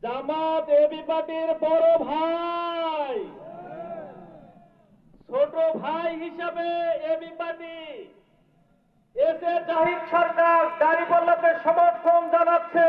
জামাত AB পার্টির বড় ভাই, ছোট ভাই হিসাবে AB party S A Zahid Sarkar দাঁড়িপাল্লাকে সমর্থন জানাচ্ছে।